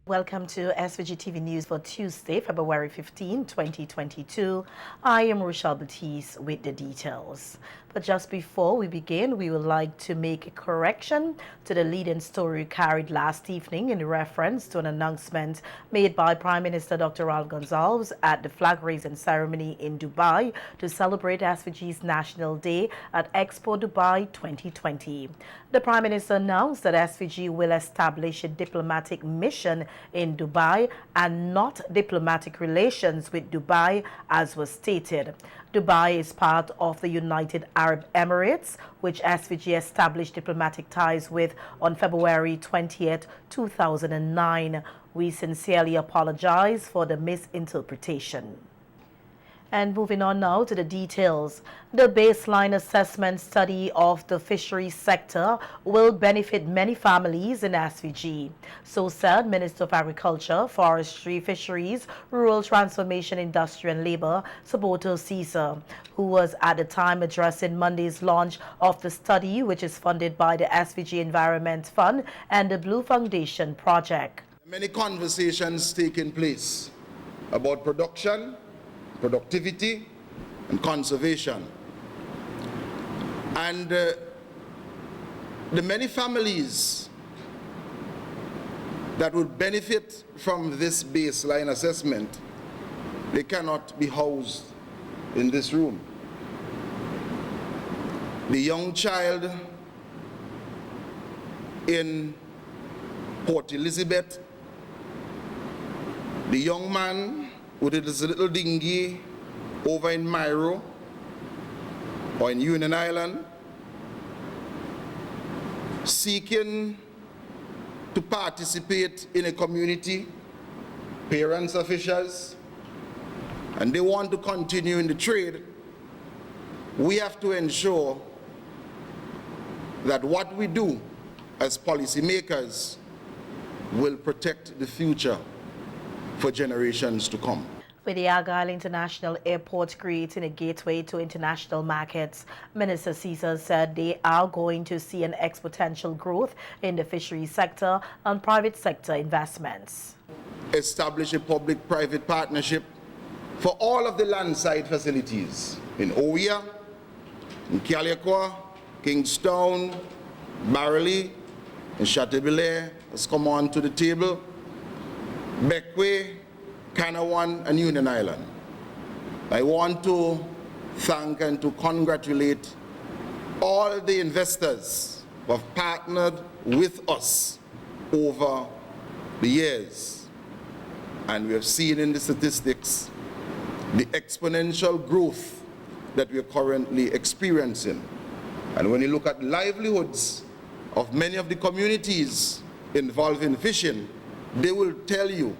Welcome to SVG-TV News for Tuesday, February 15, 2022. I am Rochelle Batiste with the details. But just before we begin, we would like to make a correction to the leading story carried last evening in reference to an announcement made by Prime Minister Dr. Ralph Gonsalves at the flag-raising ceremony in Dubai to celebrate SVG's National Day at Expo Dubai 2020. The Prime Minister announced that SVG will establish a diplomatic mission in Dubai and not diplomatic relations with Dubai, as was stated. Dubai is part of the United Arab Emirates, which SVG established diplomatic ties with on February 20th, 2009. We sincerely apologize for the misinterpretation. And moving on now to the details. The baseline assessment study of the fisheries sector will benefit many families in SVG. So said Minister of Agriculture, Forestry, Fisheries, Rural Transformation, Industry and Labour, Saboto Caesar, who was at the time addressing Monday's launch of the study, which is funded by the SVG Environment Fund and the Blue Foundation project. Many conversations taking place about production, productivity and conservation. And the many families that would benefit from this baseline assessment, they cannot be housed in this room. The young child in Port Elizabeth, the young man with his little dinghy over in Myro or in Union Island, seeking to participate in a community, parents are fishers, and they want to continue in the trade. We have to ensure that what we do as policymakers will protect the future for generations to come. With the Argyle International Airport creating a gateway to international markets, Minister Caesar said they are going to see an exponential growth in the fisheries sector and private sector investments. Establish a public-private partnership for all of the landside facilities in Oya, in Kialiakwa, Kingstown, Barley, and Chateaubelair has come on to the table. Beckway, Canawan and Union Island. I want to thank and to congratulate all the investors who have partnered with us over the years. And we have seen in the statistics the exponential growth that we are currently experiencing. And when you look at livelihoods of many of the communities involved in fishing, they will tell you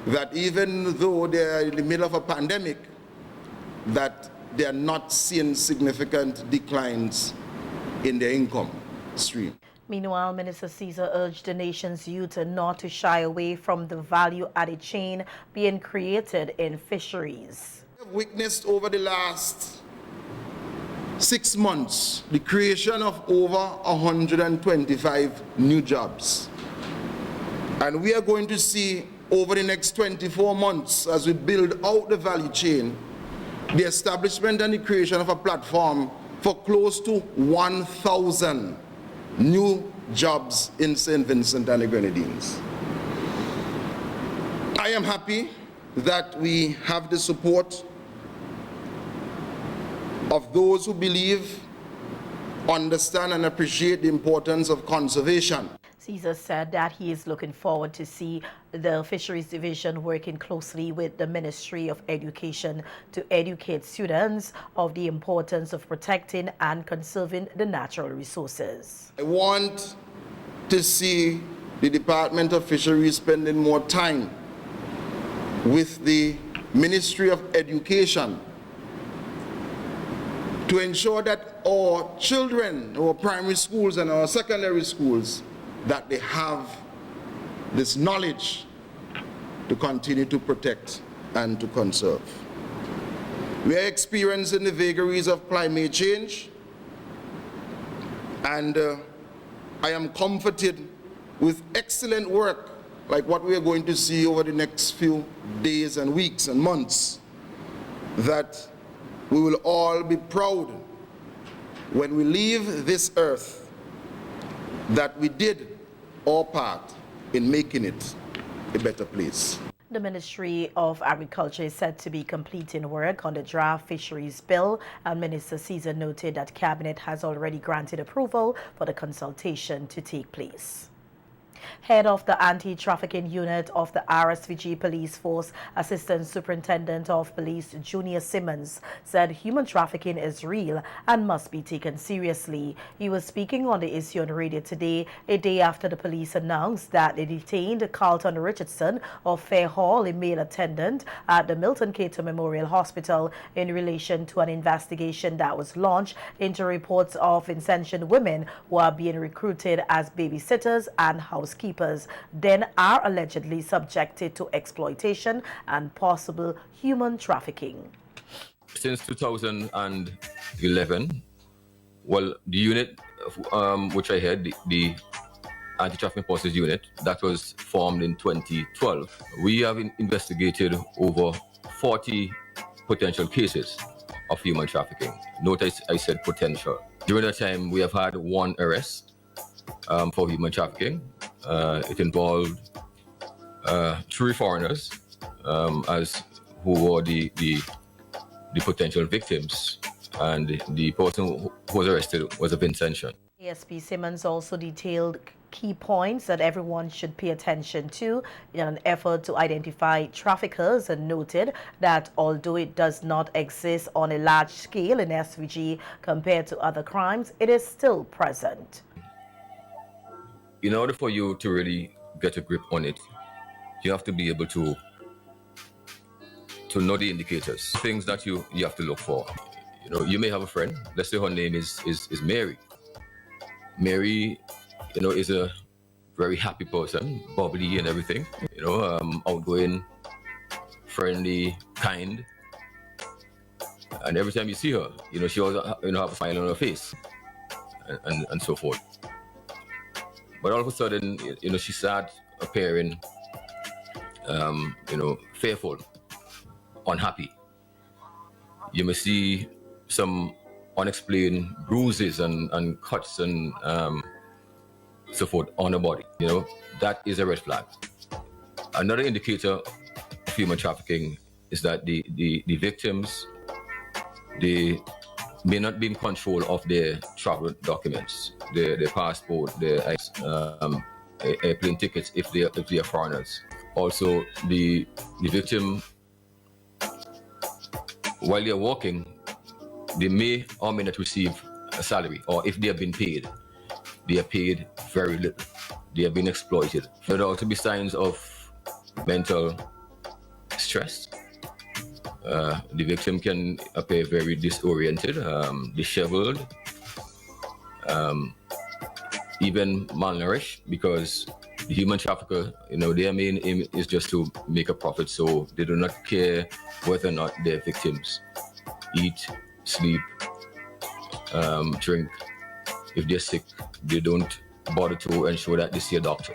that even though they are in the middle of a pandemic, that they are not seeing significant declines in their income stream. Meanwhile, Minister Caesar urged the nation's youth not to shy away from the value-added chain being created in fisheries. We have witnessed over the last 6 months the creation of over 125 new jobs. And we are going to see over the next 24 months, as we build out the value chain, the establishment and the creation of a platform for close to 1,000 new jobs in St. Vincent and the Grenadines. I am happy that we have the support of those who believe, understand and appreciate the importance of conservation. Caesar said that he is looking forward to see the Fisheries Division working closely with the Ministry of Education to educate students of the importance of protecting and conserving the natural resources. I want to see the Department of Fisheries spending more time with the Ministry of Education to ensure that our children, our primary schools and our secondary schools, that they have this knowledge to continue to protect and to conserve. We are experiencing the vagaries of climate change, and I am comforted with excellent work like what we are going to see over the next few days and weeks and months, that we will all be proud when we leave this earth that we did our part in making it a better place. The Ministry of Agriculture is said to be completing work on the draft fisheries bill, and Minister Caesar noted that Cabinet has already granted approval for the consultation to take place. Head of the Anti-Trafficking Unit of the RSVG Police Force, Assistant Superintendent of Police Junior Simmons, said human trafficking is real and must be taken seriously. He was speaking on the issue on radio today, a day after the police announced that they detained Carlton Richardson of Fair Hall, a male attendant at the Milton Cato Memorial Hospital, in relation to an investigation that was launched into reports of insentient women who are being recruited as babysitters and housekeepers, then are allegedly subjected to exploitation and possible human trafficking. Since 2011, well, the unit which I head, the Anti-Trafficking Forces Unit, that was formed in 2012. We have investigated over 40 potential cases of human trafficking. Notice I said potential. During that time, we have had one arrest for human trafficking. It involved 3 foreigners as who were the potential victims, and the person who was arrested was of intention. ASP Simmons also detailed key points that everyone should pay attention to in an effort to identify traffickers, and noted that although it does not exist on a large scale in SVG compared to other crimes, it is still present. In order for you to really get a grip on it, you have to be able to know the indicators, things that you have to look for. You know, you may have a friend, let's say her name is Mary. Mary, you know, is a very happy person, bubbly and everything, you know, outgoing, friendly, kind. And every time you see her, you know, she always, you know, have a smile on her face and so forth. But all of a sudden, you know, she started appearing, you know, fearful, unhappy. You may see some unexplained bruises and cuts and so forth on her body. You know, that is a red flag. Another indicator of human trafficking is that the victims, they may not be in control of their travel documents, their passport, their airplane tickets if they are foreigners. Also, the victim, while they're working, they may or may not receive a salary, or if they have been paid, they are paid very little. They have been exploited. There will also be signs of mental stress. The victim can appear very disoriented, disheveled, even malnourished, because the human trafficker, you know, their main aim is just to make a profit, so they do not care whether or not their victims eat, sleep, drink. If they're sick, they don't bother to ensure that they see a doctor.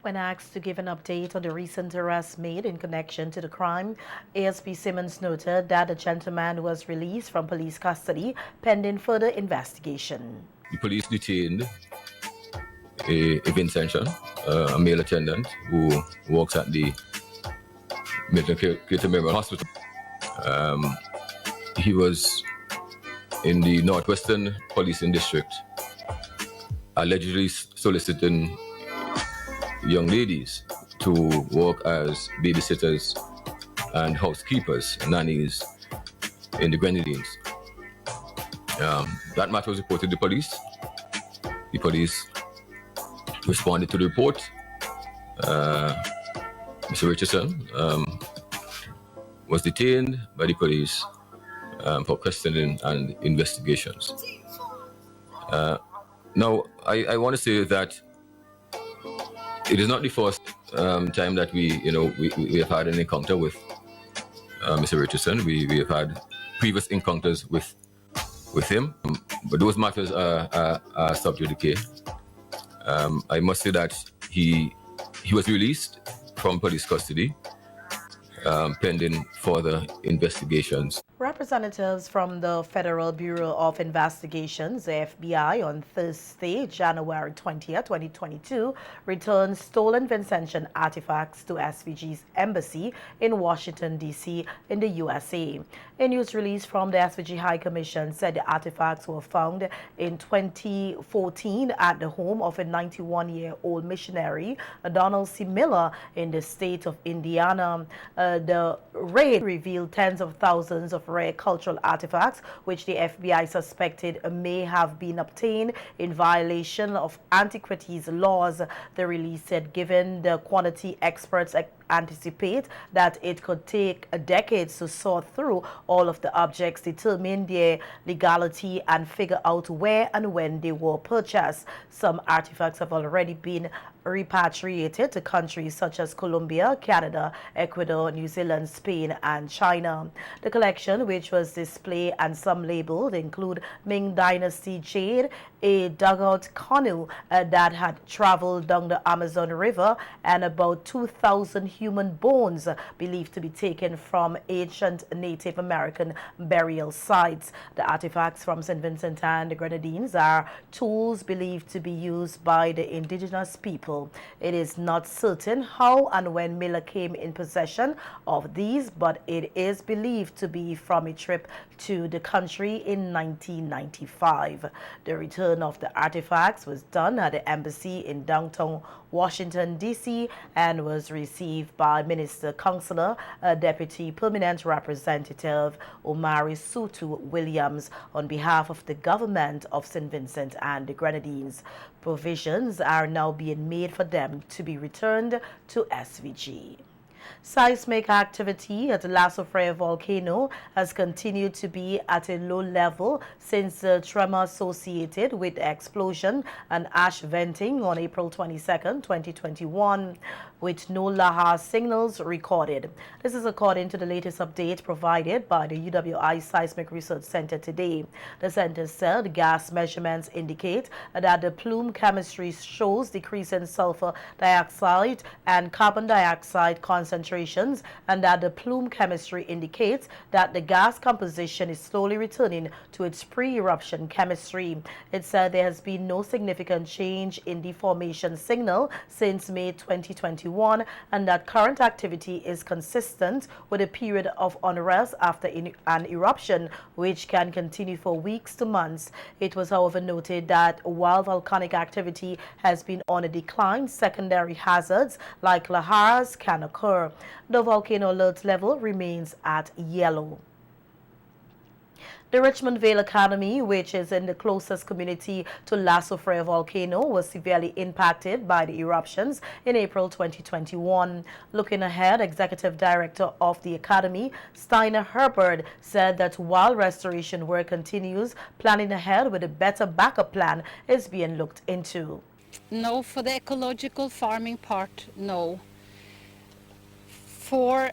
When asked to give an update on the recent arrest made in connection to the crime, ASP Simmons noted that the gentleman was released from police custody pending further investigation. The police detained a Vincentian, a male attendant who works at the Milton Cato Memorial Hospital. He was in the Northwestern Policing District, allegedly soliciting young ladies to work as babysitters and housekeepers, nannies in the Grenadines. That matter was reported to the police. The police responded to the report. Mr. Richardson was detained by the police for questioning and investigations. Now, I want to say that it is not the first time that we have had an encounter with Mr. Richardson. We have had previous encounters with him, but those matters are sub judice. I must say that he He was released from police custody pending further investigations. Representatives from the Federal Bureau of Investigations, the FBI, on Thursday, January 20th, 2022, returned stolen Vincentian artifacts to SVG's embassy in Washington, D.C. in the USA. A news release from the SVG High Commission said the artifacts were found in 2014 at the home of a 91-year-old missionary, Donald C. Miller, in the state of Indiana. The raid revealed tens of thousands of rare cultural artifacts, which the FBI suspected may have been obtained in violation of antiquities laws. The release said given the quantity, experts anticipate that it could take decades to sort through all of the objects, determine their legality, and figure out where and when they were purchased. Some artifacts have already been repatriated to countries such as Colombia, Canada, Ecuador, New Zealand, Spain, and China. The collection, which was displayed and some labeled, include Ming Dynasty jade, a dugout canoe that had traveled down the Amazon River, and about 2,000 human bones believed to be taken from ancient Native American burial sites. The artifacts from St. Vincent and the Grenadines are tools believed to be used by the indigenous people. It is not certain how and when Miller came in possession of these, but it is believed to be from a trip to the country in 1995. The return of the artifacts was done at the embassy in downtown Washington, D.C., and was received by Minister Counselor, Deputy Permanent Representative Omari Sutu Williams on behalf of the government of St. Vincent and the Grenadines. Provisions are now being made for them to be returned to SVG. Seismic activity at the La Sofré volcano has continued to be at a low level since the tremor associated with the explosion and ash venting on April 22, 2021, with no lahar signals recorded. This is according to the latest update provided by the UWI Seismic Research Center today. The center said gas measurements indicate that the plume chemistry shows decrease in sulfur dioxide and carbon dioxide concentrations, and that the plume chemistry indicates that the gas composition is slowly returning to its pre-eruption chemistry. It said there has been no significant change in the formation signal since May 2021, and that current activity is consistent with a period of unrest after an eruption, which can continue for weeks to months. It was, however, noted that while volcanic activity has been on a decline, secondary hazards like lahars can occur. The volcano alert level remains at yellow. The Richmond Vale Academy, which is in the closest community to La Sofré volcano, was severely impacted by the eruptions in April 2021. Looking ahead, Executive Director of the Academy, Steiner Herbert, said that while restoration work continues, planning ahead with a better backup plan is being looked into. No, for the ecological farming part, no. For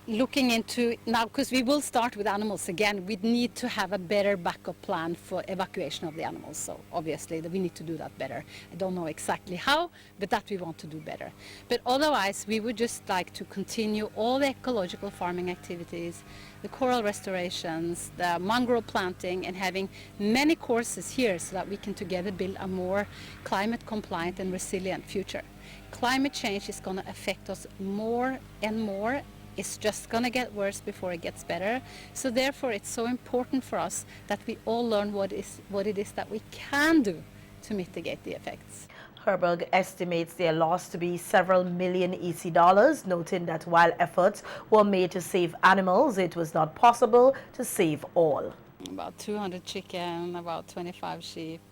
looking into now, because we will start with animals again, we need to have a better backup plan for evacuation of the animals. So obviously we need to do that better. I don't know exactly how, but that we want to do better. But otherwise, we would just like to continue all the ecological farming activities, the coral restorations, the mangrove planting, and having many courses here so that we can together build a more climate compliant and resilient future. Climate change is going to affect us more and more. It's just going to get worse before it gets better. So therefore, it's so important for us that we all learn what it is that we can do to mitigate the effects. Herberg estimates their loss to be several million EC dollars, noting that while efforts were made to save animals, it was not possible to save all. About 200 chicken, about 25 sheep,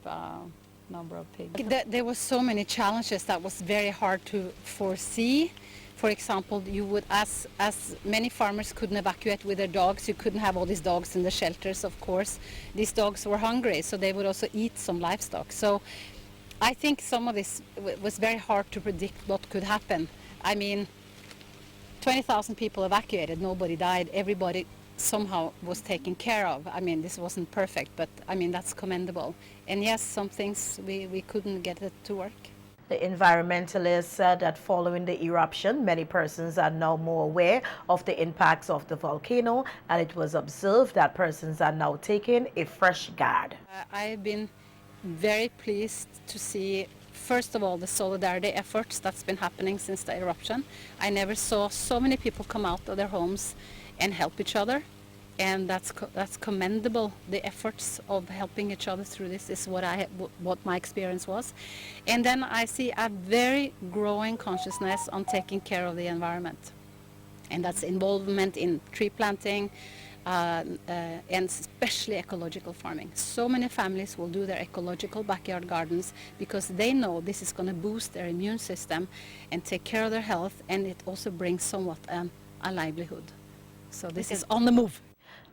number of pigs. There were so many challenges that was very hard to foresee. For example, you would, as many farmers couldn't evacuate with their dogs, you couldn't have all these dogs in the shelters, of course. These dogs were hungry, so they would also eat some livestock. So I think some of this was very hard to predict what could happen. I mean, 20,000 people evacuated, nobody died, everybody somehow was taken care of. I mean, this wasn't perfect, but I mean, that's commendable. And yes, some things we couldn't get it to work. The environmentalists said that following the eruption, many persons are now more aware of the impacts of the volcano, and it was observed that persons are now taking a fresh guard. I've been very pleased to see, first of all, the solidarity efforts that's been happening since the eruption. I never saw so many people come out of their homes and help each other. And that's commendable. The efforts of helping each other through this is what my experience was. And then I see a very growing consciousness on taking care of the environment. And that's involvement in tree planting and especially ecological farming. So many families will do their ecological backyard gardens because they know this is going to boost their immune system and take care of their health, and it also brings somewhat a livelihood. So this is on the move.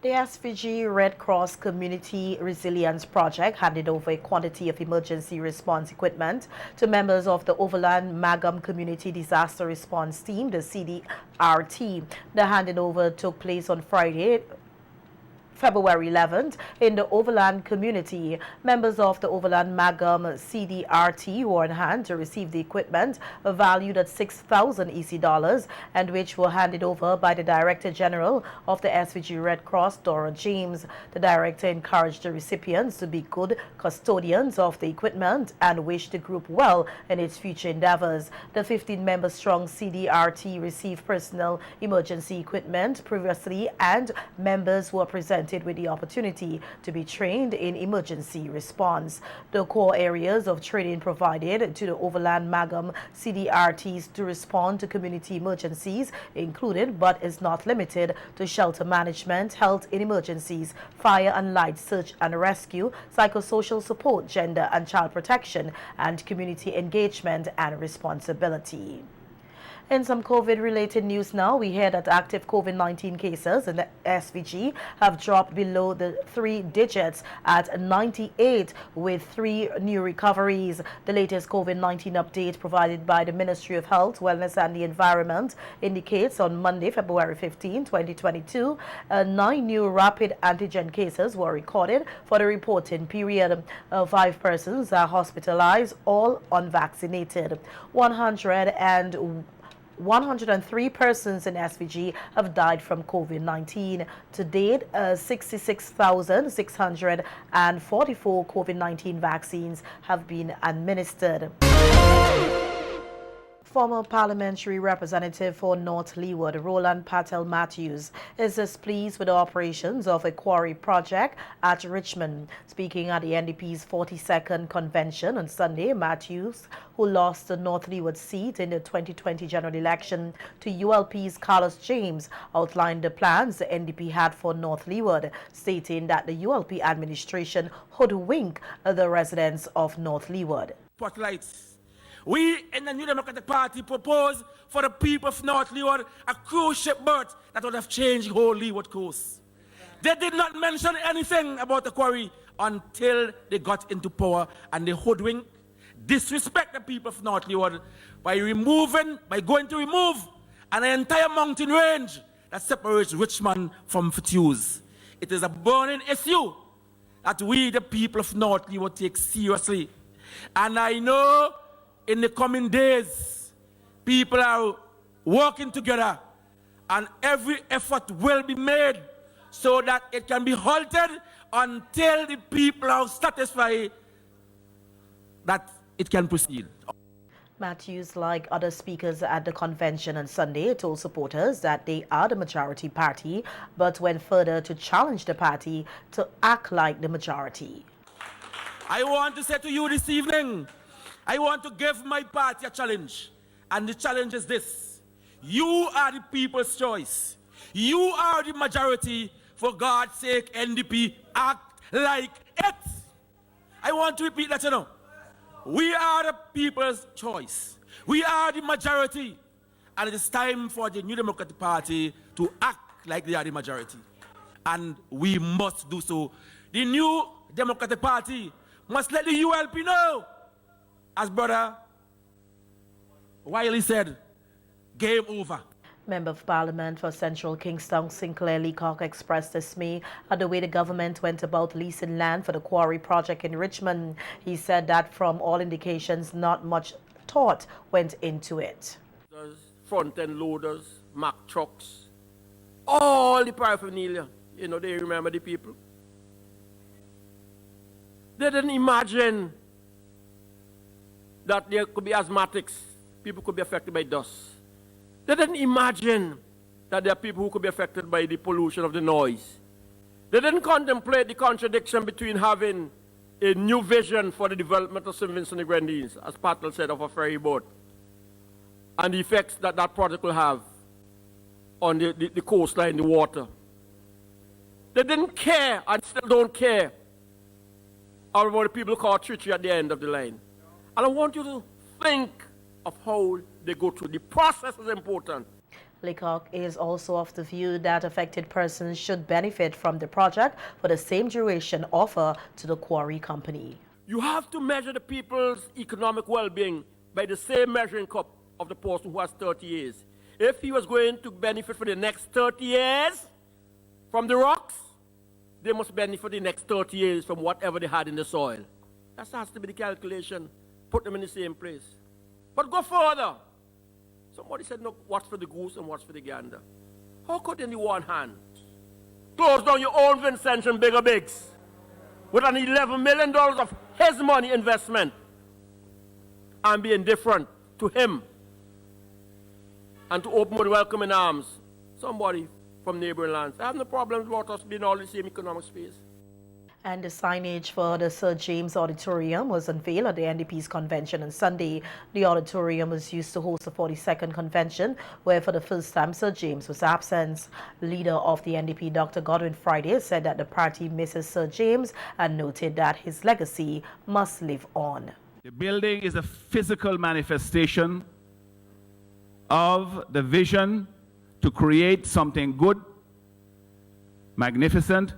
The SVG Red Cross Community Resilience Project handed over a quantity of emergency response equipment to members of the Overland Magam Community Disaster Response Team, the CDRT. The handing over took place on Friday, February 11th in the Overland community. Members of the Overland Magam CDRT were on hand to receive the equipment valued at 6,000 EC dollars and which were handed over by the Director General of the SVG Red Cross, Dora James. The director encouraged the recipients to be good custodians of the equipment and wished the group well in its future endeavors. The 15-member strong CDRT received personal emergency equipment previously, and members were presented with the opportunity to be trained in emergency response. The core areas of training provided to the Overland Magam CDRTs to respond to community emergencies included, but is not limited to, shelter management, health in emergencies, fire and light search and rescue, psychosocial support, gender and child protection, and community engagement and responsibility. In some COVID-related news now, we hear that active COVID-19 cases in the SVG have dropped below the 3 digits at 98, with 3 new recoveries. The latest COVID-19 update provided by the Ministry of Health, Wellness and the Environment indicates on Monday, February 15, 2022, 9 new rapid antigen cases were recorded for the reporting period. 5 persons are hospitalized, all unvaccinated. 103 persons in SVG have died from COVID-19. To date, 66,644 COVID-19 vaccines have been administered. Former parliamentary representative for North Leeward, Roland Patel Matthews, is displeased with the operations of a quarry project at Richmond. Speaking at the NDP's 42nd convention on Sunday, Matthews, who lost the North Leeward seat in the 2020 general election to ULP's Carlos James, outlined the plans the NDP had for North Leeward, stating that the ULP administration hoodwinked the residents of North Leeward. Spotlights. We in the New Democratic Party propose for the people of North Leeward a cruise ship berth that would have changed the whole Leeward coast. They did not mention anything about the quarry until they got into power, and they hoodwink, disrespect the people of North Leeward by going to remove an entire mountain range that separates Richmond from Fisheries. It is a burning issue that we, the people of North Leeward, take seriously. And I know in the coming days, people are working together, and every effort will be made so that it can be halted until the people are satisfied that it can proceed. Matthews, like other speakers at the convention on Sunday, told supporters that they are the majority party, but went further to challenge the party to act like the majority. I want to say to you this evening, I want to give my party a challenge, and the challenge is this: you are the people's choice. You are the majority. For God's sake, NDP, act like it. I want to repeat that, you know. We are the people's choice. We are the majority, and it is time for the New Democratic Party to act like they are the majority, and we must do so. The New Democratic Party must let the ULP know, as Brother Wiley said, game over. Member of Parliament for Central Kingstown, Sinclair Leacock, expressed dismay at the way the government went about leasing land for the quarry project in Richmond. He said that from all indications, not much thought went into it. There's front-end loaders, Mack trucks, all the paraphernalia. You know, they remember the people. They didn't imagine that there could be asthmatics, people could be affected by dust. They didn't imagine that there are people who could be affected by the pollution of the noise. They didn't contemplate the contradiction between having a new vision for the development of St. Vincent and the Grenadines, as Patel said, of a ferry boat, and the effects that that project will have on the coastline, the water. They didn't care and still don't care about the people who call Trichy at the end of the line. And I want you to think of how they go through. The process is important. Leacock is also of the view that affected persons should benefit from the project for the same duration offered to the quarry company. You have to measure the people's economic well-being by the same measuring cup of the person who has 30 years. If he was going to benefit for the next 30 years from the rocks, they must benefit for the next 30 years from whatever they had in the soil. That has to be the calculation. Put them in the same place. But go further. Somebody said, no, what's for the goose and what's for the gander? How could in the one hand close down your own Vincent and Bigger Bigs with an $11 million of his money investment and be indifferent to him and to open with welcoming arms somebody from neighboring lands? I have no problems about us being all in the same economic space. And the signage for the Sir James Auditorium was unveiled at the NDP's convention on Sunday. The auditorium was used to host the 42nd convention, where for the first time Sir James was absent. Leader of the NDP, Dr. Godwin Friday, said that the party misses Sir James and noted that his legacy must live on. The building is a physical manifestation of the vision to create something good, magnificent,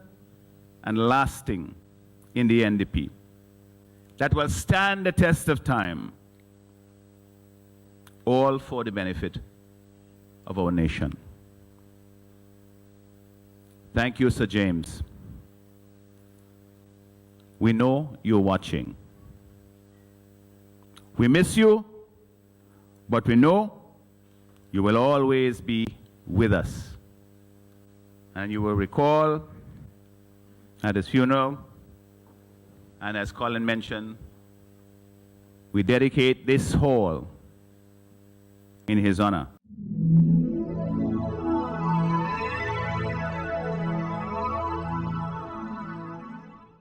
and lasting in the NDP that will stand the test of time, all for the benefit of our nation. Thank you, Sir James. We know you're watching. We miss you, but we know you will always be with us. And you will recall at his funeral, and as Colin mentioned, we dedicate this hall in his honor.